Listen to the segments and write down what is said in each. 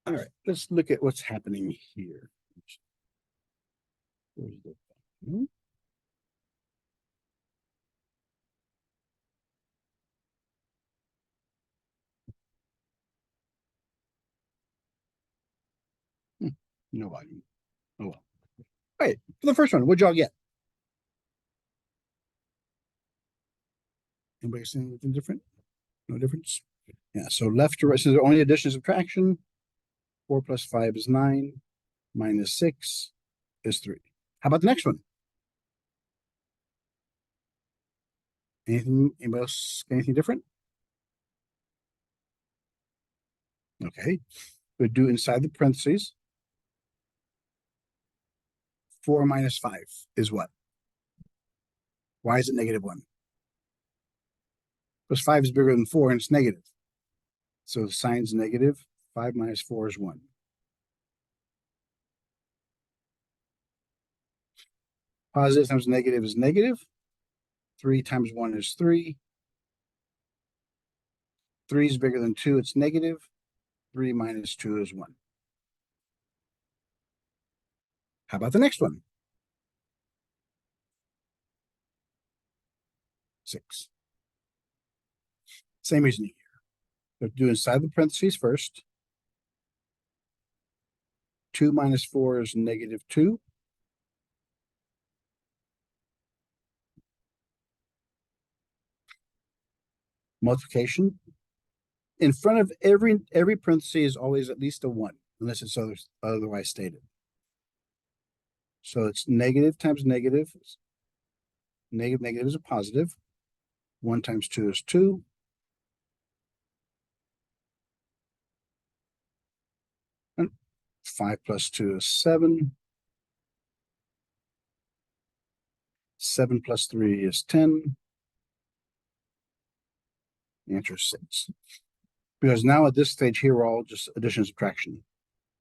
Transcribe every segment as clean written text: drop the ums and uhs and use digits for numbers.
All right, let's look at what's happening here. Where's the no volume. Oh well. All right, for the first one, what'd y'all get? Anybody see anything different? No difference? Yeah, so left to right, so the only addition and subtraction. 4 plus 5 is 9, minus 6 is 3. How about the next one? Anybody else, anything different? Okay, we'll do inside the parentheses. 4 minus 5 is what? Why is it negative 1? Because 5 is bigger than 4 and it's negative. So the sign's negative. 5 minus 4 is 1. Positive times negative is negative. 3 times 1 is 3. 3 is bigger than 2, it's negative. 3 minus 2 is 1. How about the next one? 6. Same reasoning here. But do inside the parentheses first. 2 minus 4 is negative 2. Multiplication. In front of every parenthesis is always at least a 1, unless it's otherwise stated. So it's negative times negative. Negative is a positive. 1 times 2 is 2. And 5 plus 2 is 7. 7 plus 3 is 10. The answer is 6. Because now at this stage here, we're all just addition and subtraction.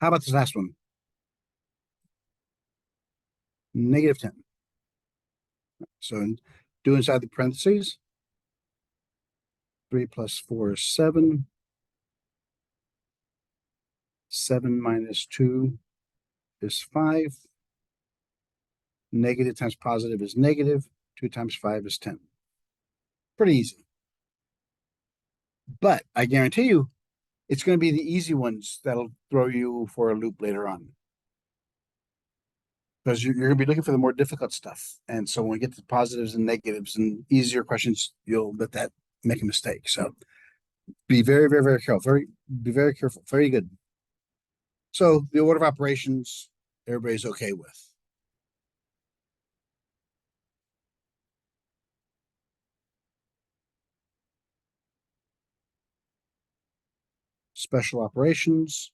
How about this last one? Negative 10. So do inside the parentheses. 3 plus 4 is 7. 7 minus 2 is 5. Negative times positive is negative. 2 times 5 is 10. Pretty easy. But I guarantee you, it's going to be the easy ones that'll throw you for a loop later on. Because you're going to be looking for the more difficult stuff. And so when we get to positives and negatives and easier questions, you'll let that make a mistake. So be very, very, very careful. Be very careful. Very good. So the order of operations, everybody's okay with. Special operations.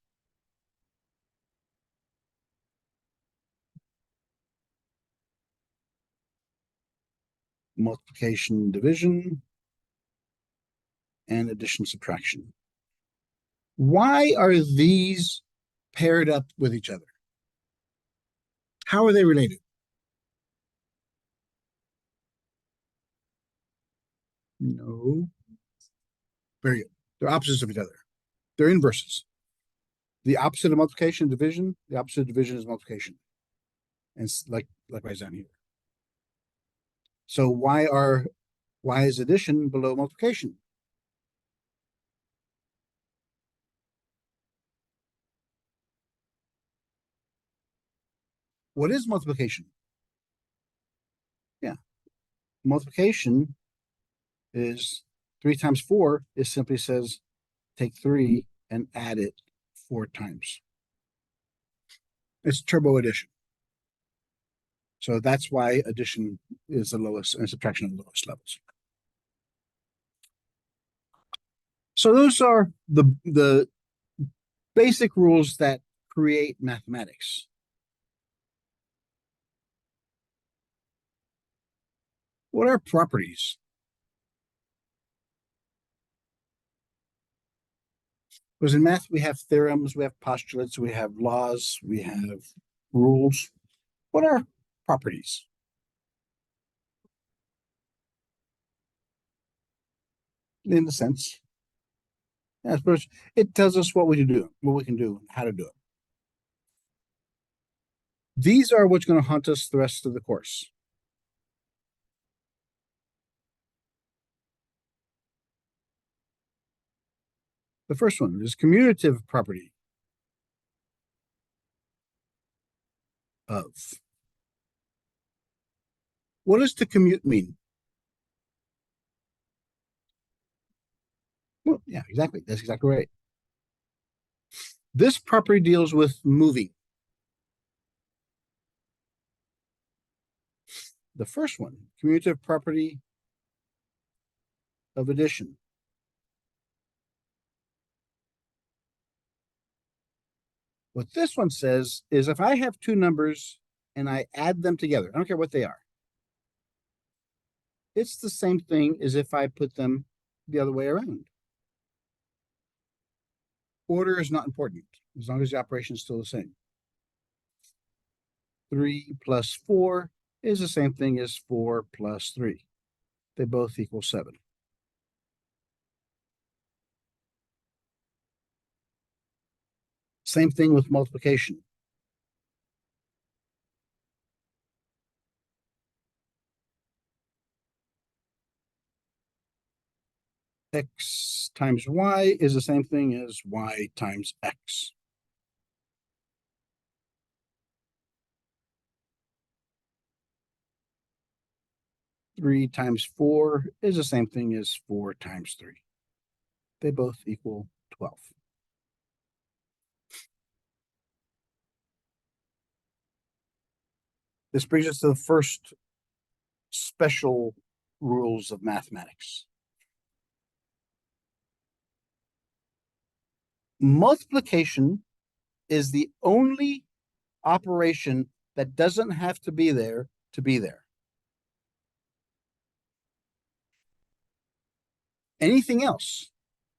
Multiplication, division, and addition, subtraction. Why are these paired up with each other? How are they related? No. Very good. They're opposites of each other. They're inverses. The opposite of multiplication, division. The opposite of division is multiplication. And it's likewise down here. So why is addition below multiplication? What is multiplication? Yeah. Multiplication is 3 times 4. It simply says take 3 and add it 4 times. It's turbo addition. So that's why addition is the lowest and subtraction of the lowest levels. So those are the basic rules that create mathematics. What are properties? Because in math, we have theorems, we have postulates, we have laws, we have rules. What are properties? In a sense. Yeah, but it tells us what we can do, how to do it. These are what's going to haunt us the rest of the course. The first one is commutative property of. What does to commute mean? Well, yeah, exactly. That's exactly right. This property deals with moving. The first one, commutative property of addition. What this one says is if I have two numbers and I add them together, I don't care what they are, it's the same thing as if I put them the other way around. Order is not important as long as the operation is still the same. 3 plus 4 is the same thing as 4 plus 3. They both equal 7. Same thing with multiplication. X times Y is the same thing as Y times X. Three times 4 is the same thing as 4 times 3. They both equal 12. This brings us to the first special rules of mathematics. Multiplication is the only operation that doesn't have to be there to be there. Anything else,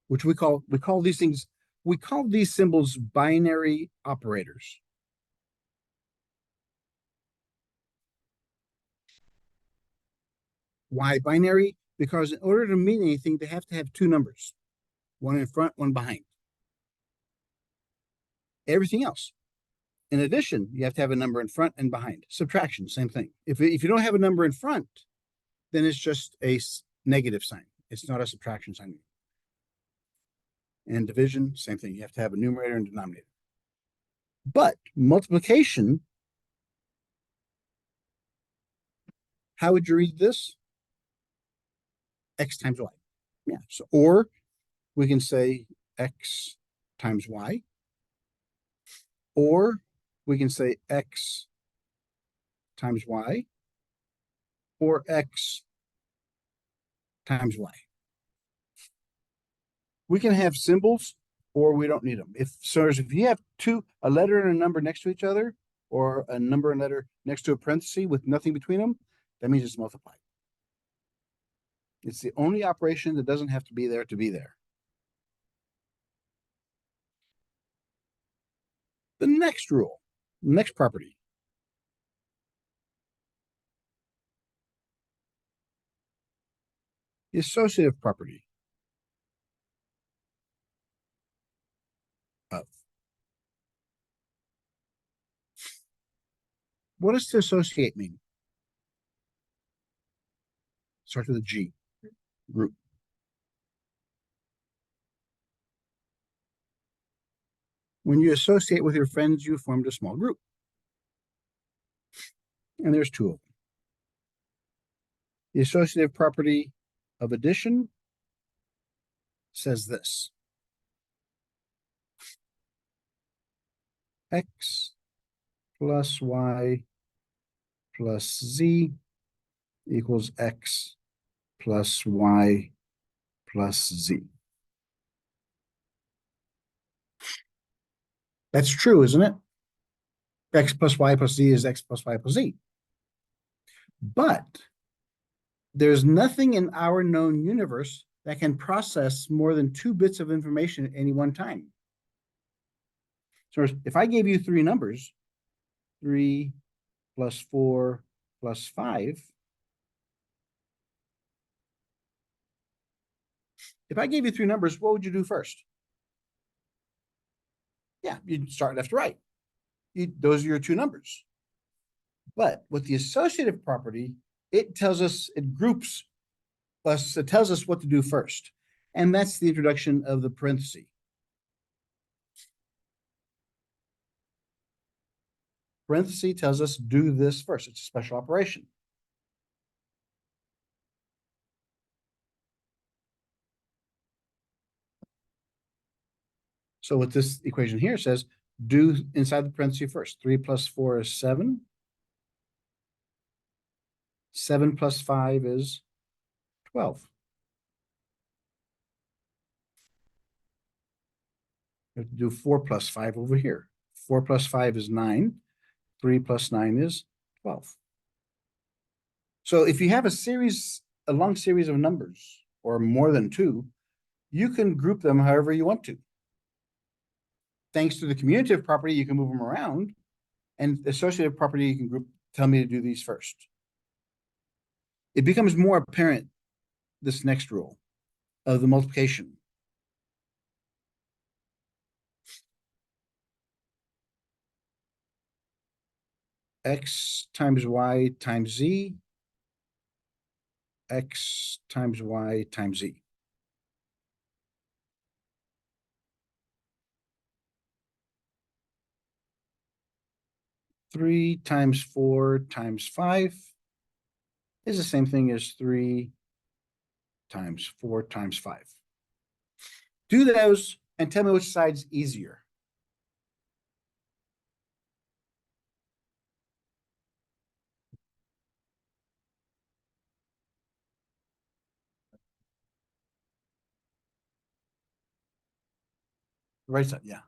which we call these symbols binary operators. Why binary? Because in order to mean anything, they have to have two numbers, one in front, one behind. Everything else. In addition, you have to have a number in front and behind. Subtraction, same thing. If you don't have a number in front, then it's just a negative sign. It's not a subtraction sign. And division, same thing. You have to have a numerator and denominator. But multiplication, how would you read this? X times Y. Yeah. So, or we can say X times Y, or we can say X times Y, or X times Y. We can have symbols or we don't need them. If you have a letter and a number next to each other, or a number and letter next to a parenthesis with nothing between them, that means it's multiplied. It's the only operation that doesn't have to be there to be there. The next rule, next property. The associative property of. What does to associate mean? Starts with a G, group. When you associate with your friends, you formed a small group. And there's two of them. The associative property of addition says this. X plus Y plus Z equals X plus Y plus Z. That's true, isn't it? X plus Y plus Z is X plus Y plus Z. But there's nothing in our known universe that can process more than 2 bits of information at any one time. So if I gave you 3 numbers, 3 plus 4 plus 5, if I gave you 3 numbers, what would you do first? Yeah, you start left to right. Those are your two numbers. But with the associative property, it tells us, it groups us, it tells us what to do first. And that's the introduction of the parenthesis. Parenthesis tells us do this first. It's a special operation. So what this equation here says, do inside the parenthesis first. 3 plus 4 is 7. 7 plus 5 is 12. We have to do 4 plus 5 over here. 4 plus 5 is 9. 3 plus 9 is 12. So if you have a long series of numbers, or more than two, you can group them however you want to. Thanks to the commutative property, you can move them around, and associative property, you can tell me to do these first. It becomes more apparent, this next rule of the multiplication. X times Y times Z, X times Y times Z. Three times 4 times 5 is the same thing as 3 times 4 times 5. Do those and tell me which side's easier. The right side, yeah.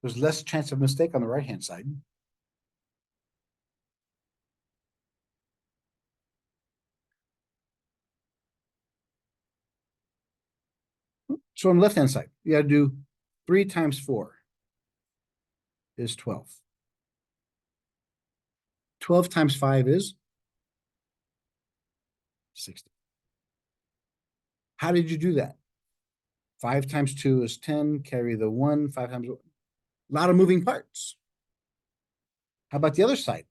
There's less chance of mistake on the right-hand side. So on the left-hand side, you gotta do 3 times 4 is 12. 12 times 5 is 60. How did you do that? 5 times 2 is 10, carry the 1, 5 times 1. A lot of moving parts. How about the other side?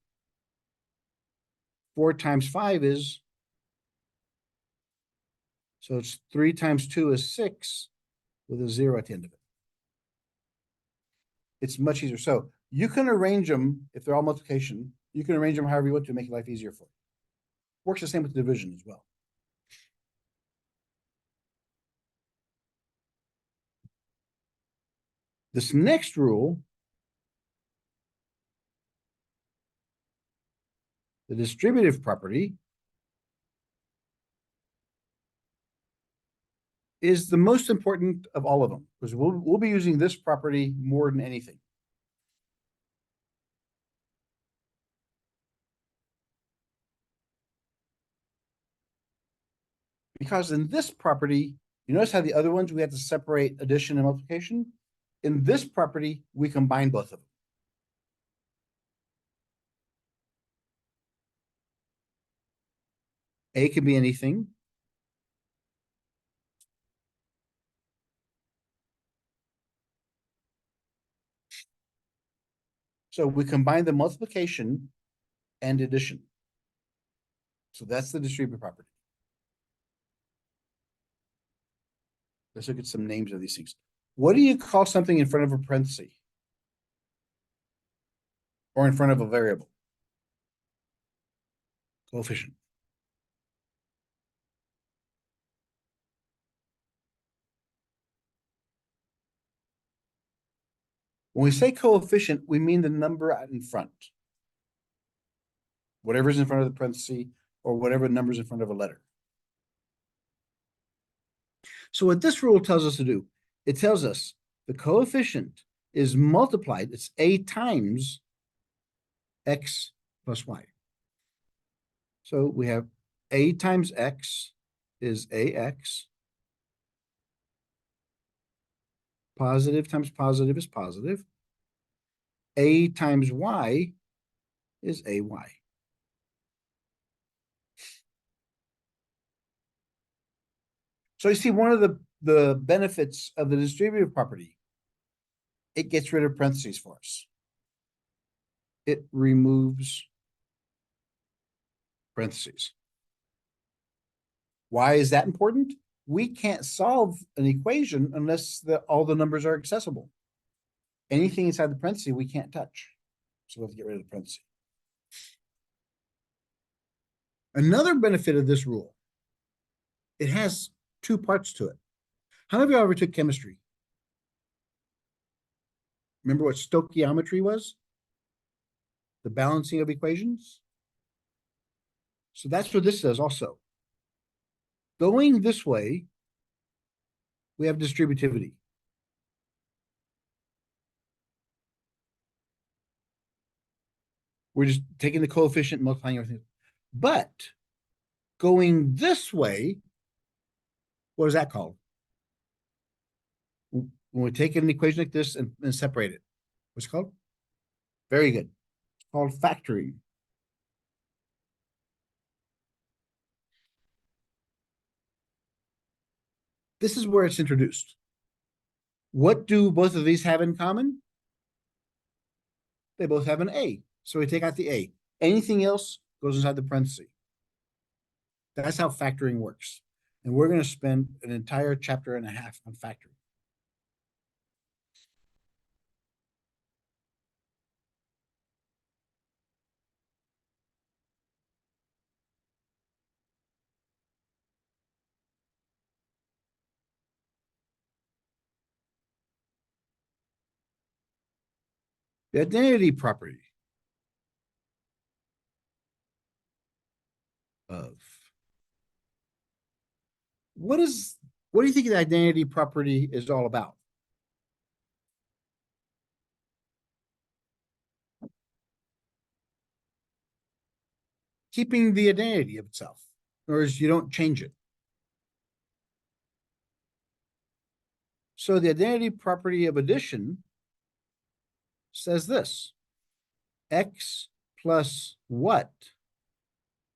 4 times 5 is, so it's 3 times 2 is 6 with a 0 at the end of it. It's much easier. So you can arrange them, if they're all multiplication, you can arrange them however you want to make life easier for you. Works the same with division as well. This next rule, the distributive property, is the most important of all of them, because we'll be using this property more than anything. Because in this property, you notice how the other ones we have to separate addition and multiplication? In this property, we combine both of them. A can be anything. So we combine the multiplication and addition. So that's the distributive property. Let's look at some names of these things. What do you call something in front of a parenthesis? Or in front of a variable? Coefficient. When we say coefficient, we mean the number out in front. Whatever's in front of the parenthesis, or whatever number's in front of a letter. So what this rule tells us to do, it tells us the coefficient is multiplied, it's a times x plus y. So we have a times x is ax. Positive times positive is positive. A times y is ay. So you see, one of the benefits of the distributive property, it gets rid of parentheses for us. It removes parentheses. Why is that important? We can't solve an equation unless all the numbers are accessible. Anything inside the parentheses we can't touch. So we have to get rid of the parentheses. Another benefit of this rule, it has two parts to it. How many of you ever took chemistry? Remember what stoichiometry was? The balancing of equations? So that's what this does also. Going this way, we have distributivity. We're just taking the coefficient, multiplying everything. But going this way, what is that called? When we take an equation like this and separate it, what's it called? Very good. It's called factoring. This is where it's introduced. What do both of these have in common? They both have an A. So we take out the A. Anything else goes inside the parenthesis. That's how factoring works. And we're going to spend an entire chapter and a half on factoring. The identity property of what do you think the identity property is all about? Keeping the identity of itself, or as you don't change it. So the identity property of addition says this: X plus what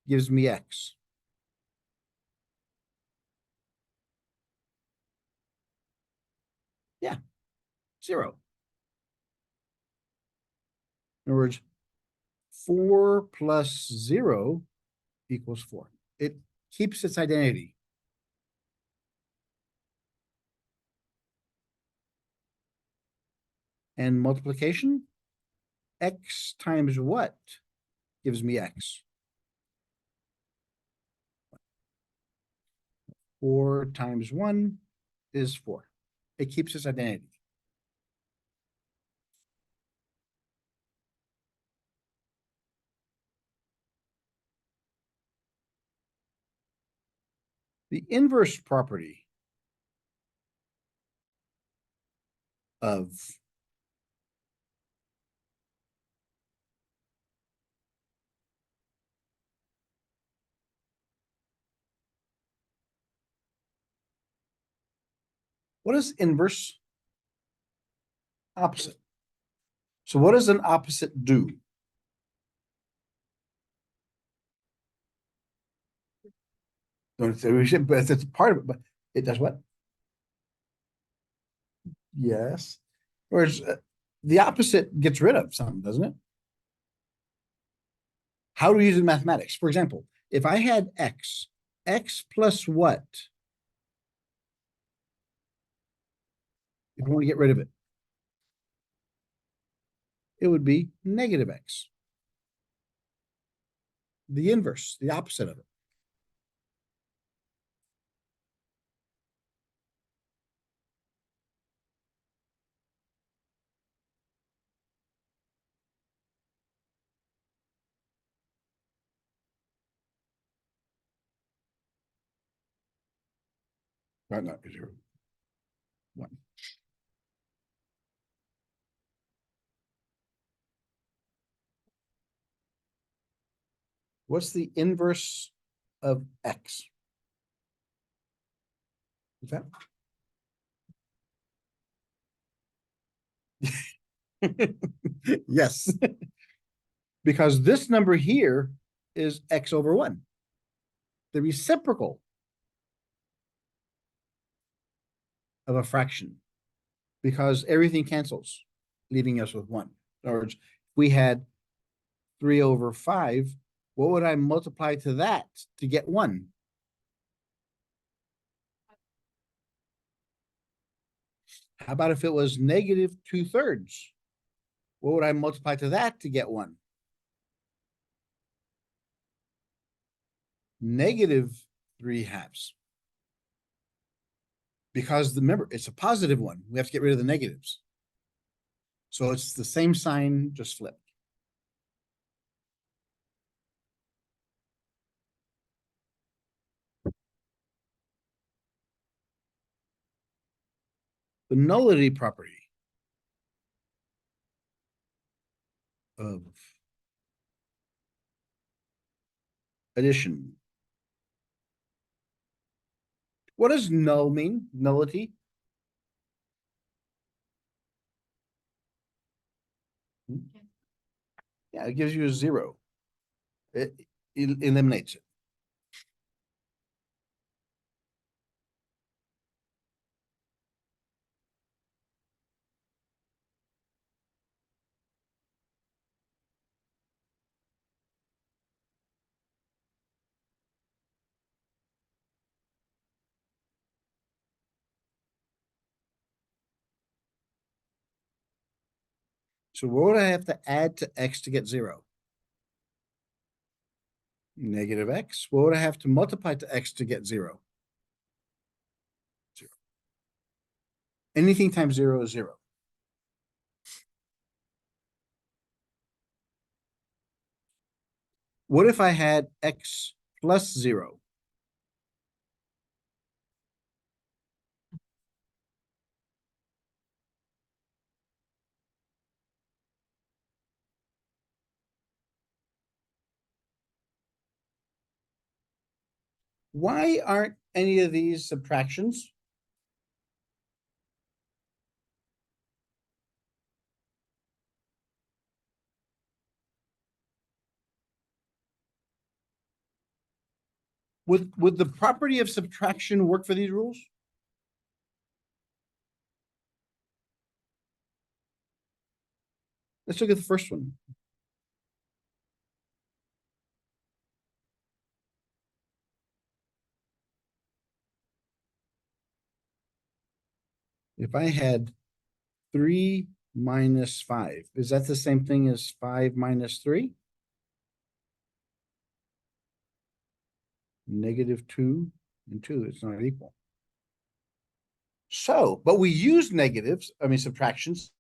gives me X? Yeah, 0. In other words, 4 plus 0 equals 4. It keeps its identity. And multiplication, X times what gives me X? 4 times 1 is 4. It keeps its identity. The inverse property of what is inverse? Opposite. So what does an opposite do? Don't say we should, but it's part of it, but it does what? Yes. Whereas the opposite gets rid of something, doesn't it? How do we use it in mathematics? For example, if I had X plus what? If I want to get rid of it, it would be negative X. The inverse, the opposite of it. Not 0. 1. What's the inverse of X? What's that? Yes. Because this number here is X over 1. The reciprocal of a fraction because everything cancels, leaving us with 1. In other words, if we had 3/5, what would I multiply to that to get 1? How about if it was -2/3? What would I multiply to that to get 1? -3/2. Because remember, it's a positive one. We have to get rid of the negatives. So it's the same sign, just flipped. The nullity property of addition. What does null mean? Nullity? Yeah, it gives you a 0. It eliminates it. So what would I have to add to x to get 0? -x. What would I have to multiply to x to get 0? 0. Anything times 0 is 0. What if I had x plus 0? Why aren't any of these subtractions? Would the property of subtraction work for these rules? Let's look at the first one. If I had 3 minus 5, is that the same thing as 5 minus 3? -2 and 2, it's not equal. So, but we use negatives, I mean subtractions,